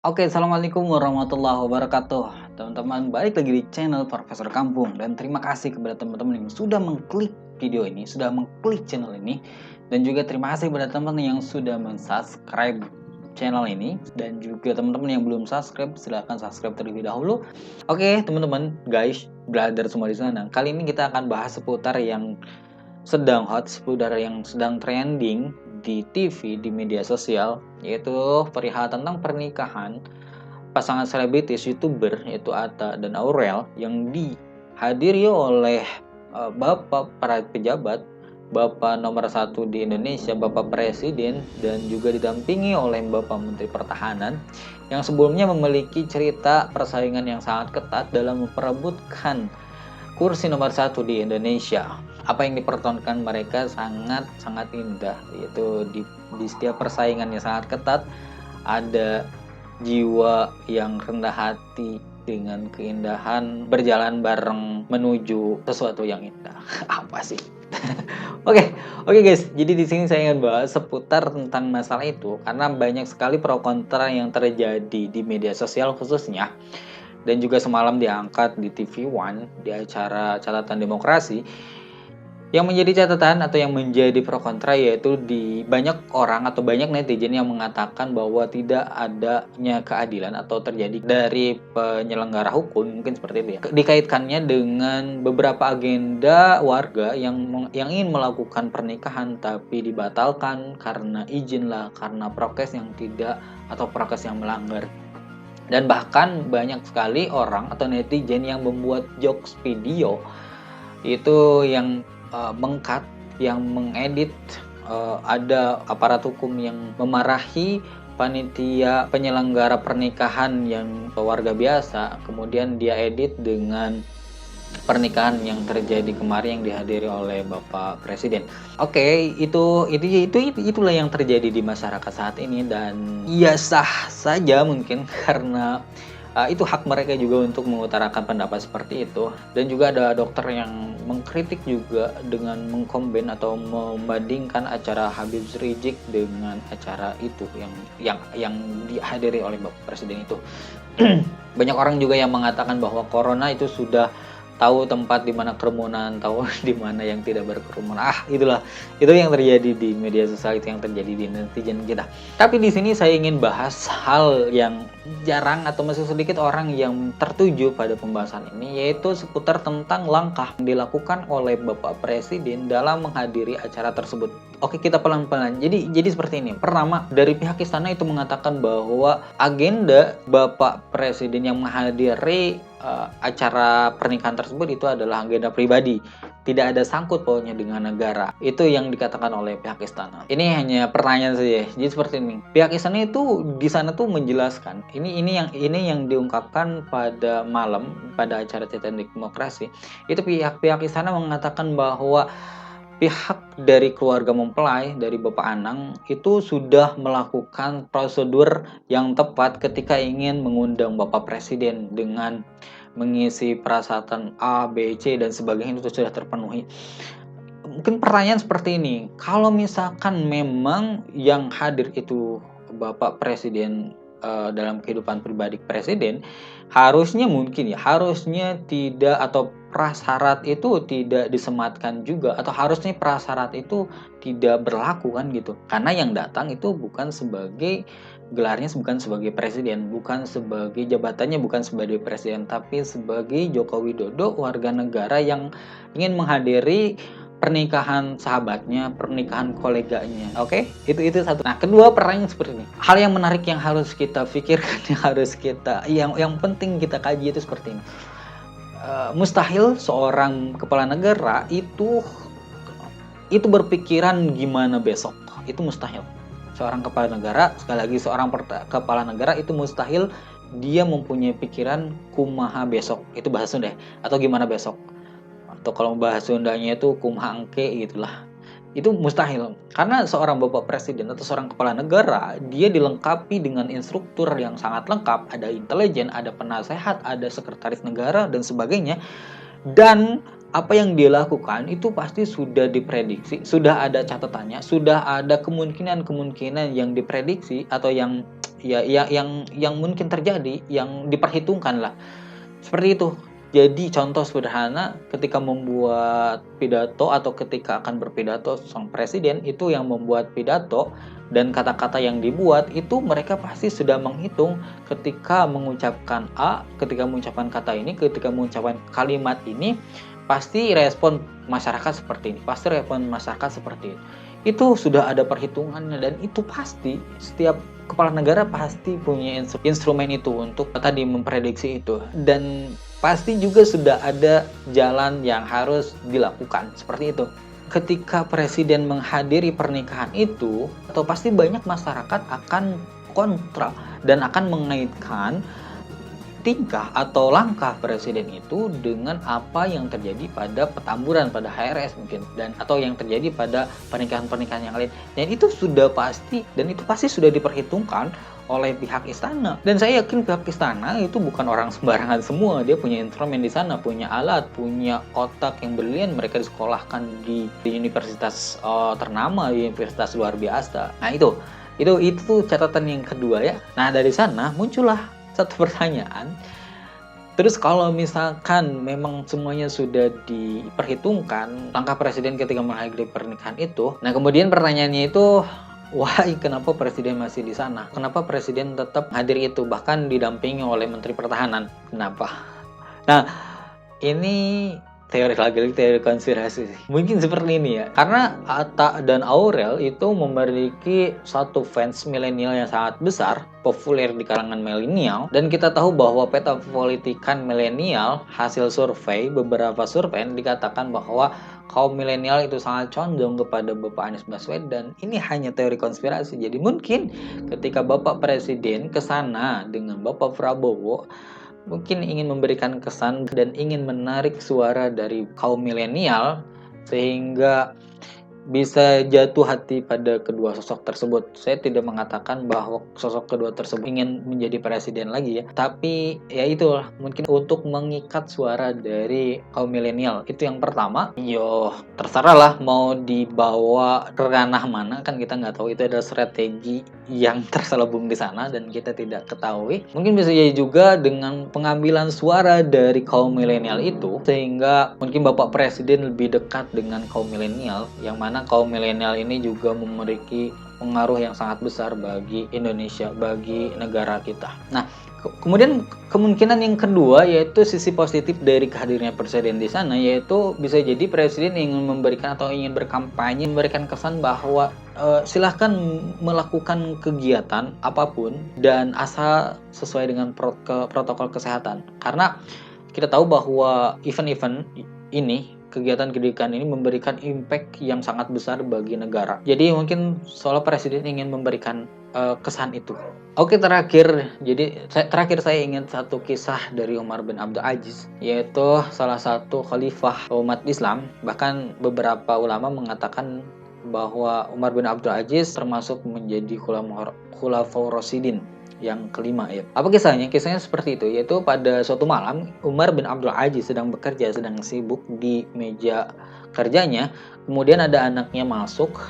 Oke, assalamualaikum warahmatullahi wabarakatuh. Teman-teman, balik lagi di channel Profesor Kampung. Dan terima kasih kepada teman-teman yang sudah mengklik video ini, sudah mengklik channel ini. Dan juga terima kasih kepada teman-teman yang sudah mensubscribe channel ini. Dan juga teman-teman yang belum subscribe, silahkan subscribe terlebih dahulu. Oke, teman-teman, guys, brother semua di sana. Kali ini kita akan bahas seputar yang sedang hot, seputar yang sedang trending di TV, di media sosial, yaitu perihal tentang pernikahan pasangan selebritis YouTuber yaitu Atta dan Aurel yang dihadiri oleh Bapak para pejabat, Bapak nomor 1 di Indonesia, Bapak Presiden, dan juga didampingi oleh Bapak Menteri Pertahanan yang sebelumnya memiliki cerita persaingan yang sangat ketat dalam memperebutkan kursi nomor 1 di Indonesia. Apa yang dipertontonkan mereka sangat indah, yaitu di setiap persaingannya sangat ketat ada jiwa yang rendah hati dengan keindahan berjalan bareng menuju sesuatu yang indah. Apa sih? Oke, guys. Jadi di sini saya ingin bahas seputar tentang masalah itu karena banyak sekali pro kontra yang terjadi di media sosial khususnya, dan juga semalam diangkat di TV One di acara Catatan Demokrasi. Yang menjadi catatan atau yang menjadi pro kontra yaitu di banyak orang atau banyak netizen yang mengatakan bahwa tidak adanya keadilan atau terjadi dari penyelenggara hukum, mungkin seperti itu ya. Dikaitkannya dengan beberapa agenda warga yang ingin melakukan pernikahan tapi dibatalkan karena izin lah, karena prokes yang tidak atau prokes yang melanggar. Dan bahkan banyak sekali orang atau netizen yang membuat jokes video itu yang mengkat, yang mengedit, ada aparat hukum yang memarahi panitia penyelenggara pernikahan yang warga biasa, kemudian dia edit dengan pernikahan yang terjadi kemarin yang dihadiri oleh Bapak Presiden. Oke, itulah yang terjadi di masyarakat saat ini, dan ya sah saja mungkin karena itu hak mereka juga untuk mengutarakan pendapat seperti itu. Dan juga ada dokter yang mengkritik juga dengan mengkomben atau membandingkan acara Habib Rizik dengan acara itu yang dihadiri oleh Bapak Presiden itu. Banyak orang juga yang mengatakan bahwa corona itu sudah tahu tempat di mana kerumunan, tahu di mana yang tidak berkerumun. Itu yang terjadi di media sosial, itu yang terjadi di netizen kita. Tapi di sini saya ingin bahas hal yang jarang atau masih sedikit orang yang tertuju pada pembahasan ini, yaitu seputar tentang langkah yang dilakukan oleh Bapak Presiden dalam menghadiri acara tersebut. Oke, kita pelan-pelan. Jadi seperti ini. Pertama, dari pihak istana itu mengatakan bahwa agenda Bapak Presiden yang menghadiri acara pernikahan tersebut itu adalah agenda pribadi, tidak ada sangkut pautnya dengan negara. Itu yang dikatakan oleh pihak istana. Ini hanya pertanyaan saja. Jadi seperti ini. Pihak istana itu di sana tuh menjelaskan. Ini yang diungkapkan pada malam pada acara Catatan Demokrasi. Itu pihak istana mengatakan bahwa pihak dari keluarga mempelai, dari Bapak Anang, itu sudah melakukan prosedur yang tepat ketika ingin mengundang Bapak Presiden dengan mengisi persyaratan A, B, C, dan sebagainya itu sudah terpenuhi. Mungkin pertanyaan seperti ini, kalau misalkan memang yang hadir itu Bapak Presiden dalam kehidupan pribadi Presiden, harusnya tidak, atau prasyarat itu tidak disematkan juga, atau harusnya prasyarat itu tidak berlaku kan gitu. Karena yang datang itu bukan sebagai gelarnya, bukan sebagai presiden, bukan sebagai jabatannya, bukan sebagai presiden, tapi sebagai Joko Widodo, warga negara yang ingin menghadiri pernikahan sahabatnya, pernikahan koleganya. Oke, itu satu. Nah, kedua, pertanyaan seperti ini. Hal yang menarik yang harus kita pikirkan, yang penting kita kaji itu seperti ini. Mustahil seorang kepala negara itu berpikiran gimana besok. Itu mustahil. Seorang kepala negara, sekali lagi kepala negara itu mustahil dia mempunyai pikiran kumaha besok. Itu bahasa Sunda atau gimana besok. Atau kalau bahasa Sundanya itu kumaha engke gitulah. Itu mustahil. Karena seorang Bapak Presiden atau seorang kepala negara, dia dilengkapi dengan instruktur yang sangat lengkap, ada intelijen, ada penasehat, ada sekretaris negara dan sebagainya. Dan apa yang dia lakukan itu pasti sudah diprediksi, sudah ada catatannya, sudah ada kemungkinan-kemungkinan yang diprediksi atau yang yang mungkin terjadi, yang diperhitungkan lah. Seperti itu. Jadi contoh sederhana ketika membuat pidato atau ketika akan berpidato sang presiden itu yang membuat pidato dan kata-kata yang dibuat itu mereka pasti sudah menghitung ketika mengucapkan A, ketika mengucapkan kata ini, ketika mengucapkan kalimat ini pasti respon masyarakat seperti ini, pasti respon masyarakat seperti ini. Itu sudah ada perhitungannya dan itu pasti setiap kepala negara pasti punya instrumen itu untuk tadi memprediksi itu, dan pasti juga sudah ada jalan yang harus dilakukan seperti itu. Ketika presiden menghadiri pernikahan itu, atau pasti banyak masyarakat akan kontra dan akan mengaitkan tingkah atau langkah presiden itu dengan apa yang terjadi pada petamburan, pada HRS mungkin, dan atau yang terjadi pada pernikahan-pernikahan yang lain. Dan itu sudah pasti, dan itu pasti sudah diperhitungkan oleh pihak istana. Dan saya yakin pihak istana itu bukan orang sembarangan semua. Dia punya instrumen di sana, punya alat, punya otak yang brilian. Mereka disekolahkan di universitas ternama, di universitas luar biasa. Nah itu catatan yang kedua ya. Nah dari sana muncullah satu pertanyaan. Terus kalau misalkan memang semuanya sudah diperhitungkan langkah presiden ketika menghadiri pernikahan itu, nah kemudian pertanyaannya itu, why kenapa presiden masih di sana? Kenapa presiden tetap hadir itu bahkan didampingi oleh Menteri Pertahanan? Kenapa? Nah, ini teori konspirasi sih. Mungkin seperti ini ya. Karena Atta dan Aurel itu memiliki satu fans milenial yang sangat besar, populer di kalangan milenial, dan kita tahu bahwa peta politikan milenial, hasil survei, beberapa survei dikatakan bahwa kaum milenial itu sangat condong kepada Bapak Anies Baswedan. Ini hanya teori konspirasi. Jadi mungkin ketika Bapak Presiden ke sana dengan Bapak Prabowo mungkin ingin memberikan kesan dan ingin menarik suara dari kaum milenial sehingga bisa jatuh hati pada kedua sosok tersebut. Saya tidak mengatakan bahwa sosok kedua tersebut ingin menjadi presiden lagi ya, tapi ya itulah mungkin untuk mengikat suara dari kaum milenial. Itu yang pertama. Yo terserah lah mau dibawa ke ranah mana, kan kita nggak tahu, itu ada strategi yang terselubung di sana dan kita tidak ketahui. Mungkin bisa jadi juga dengan pengambilan suara dari kaum milenial itu sehingga mungkin Bapak Presiden lebih dekat dengan kaum milenial, yang mana kaum milenial ini juga memiliki pengaruh yang sangat besar bagi Indonesia, bagi negara kita. Nah, kemudian kemungkinan yang kedua yaitu sisi positif dari kehadirannya presiden di sana, yaitu bisa jadi presiden ingin memberikan atau ingin berkampanye, memberikan kesan bahwa silahkan melakukan kegiatan apapun dan asal sesuai dengan protokol kesehatan. Karena kita tahu bahwa event-event ini, kegiatan pendidikan ini memberikan impact yang sangat besar bagi negara. Jadi mungkin seolah presiden ingin memberikan kesan itu. Oke, terakhir saya ingin satu kisah dari Umar bin Abdul Aziz, yaitu salah satu khalifah umat Islam. Bahkan beberapa ulama mengatakan bahwa Umar bin Abdul Aziz termasuk menjadi khulafaur rasyidin yang kelima ya. Apa kisahnya? Kisahnya seperti itu, yaitu pada suatu malam Umar bin Abdul Aziz sedang bekerja, sedang sibuk di meja kerjanya. Kemudian ada anaknya masuk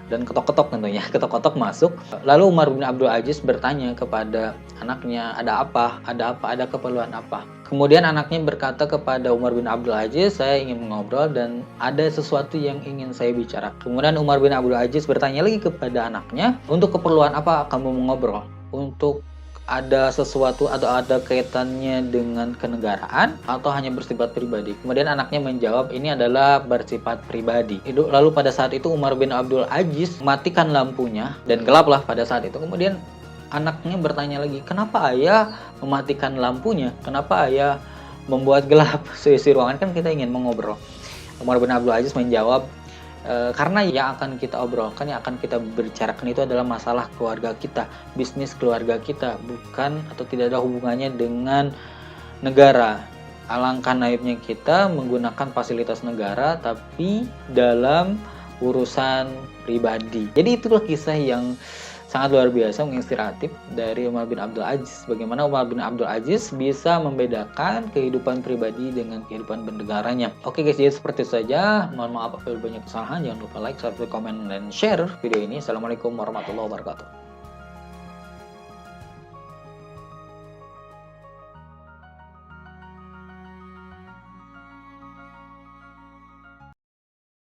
dan ketok-ketok tentunya, ketok-ketok masuk. Lalu Umar bin Abdul Aziz bertanya kepada anaknya, ada apa? Ada keperluan apa? Kemudian anaknya berkata kepada Umar bin Abdul Aziz, saya ingin mengobrol dan ada sesuatu yang ingin saya bicarakan. Kemudian Umar bin Abdul Aziz bertanya lagi kepada anaknya, untuk keperluan apa kamu mengobrol? Untuk ada sesuatu atau ada kaitannya dengan kenegaraan atau hanya bersifat pribadi? Kemudian anaknya menjawab, ini adalah bersifat pribadi. Lalu pada saat itu Umar bin Abdul Aziz mematikan lampunya dan gelaplah pada saat itu. Kemudian anaknya bertanya lagi, kenapa ayah mematikan lampunya? Kenapa ayah membuat gelap seisi ruangan, kan kita ingin mengobrol? Umar bin Abdul Aziz menjawab, karena yang akan kita obrolkan, yang akan kita bicarakan itu adalah masalah keluarga kita, bisnis keluarga kita, bukan atau tidak ada hubungannya dengan negara. Alangkah naifnya kita menggunakan fasilitas negara tapi dalam urusan pribadi. Jadi itulah kisah yang sangat luar biasa, menginspiratif dari Umar bin Abdul Aziz. Bagaimana Umar bin Abdul Aziz bisa membedakan kehidupan pribadi dengan kehidupan bernegaranya. Oke guys, jadi seperti itu saja. Mohon maaf apabila banyak kesalahan. Jangan lupa like, subscribe, komen, dan share video ini. Assalamualaikum warahmatullahi wabarakatuh.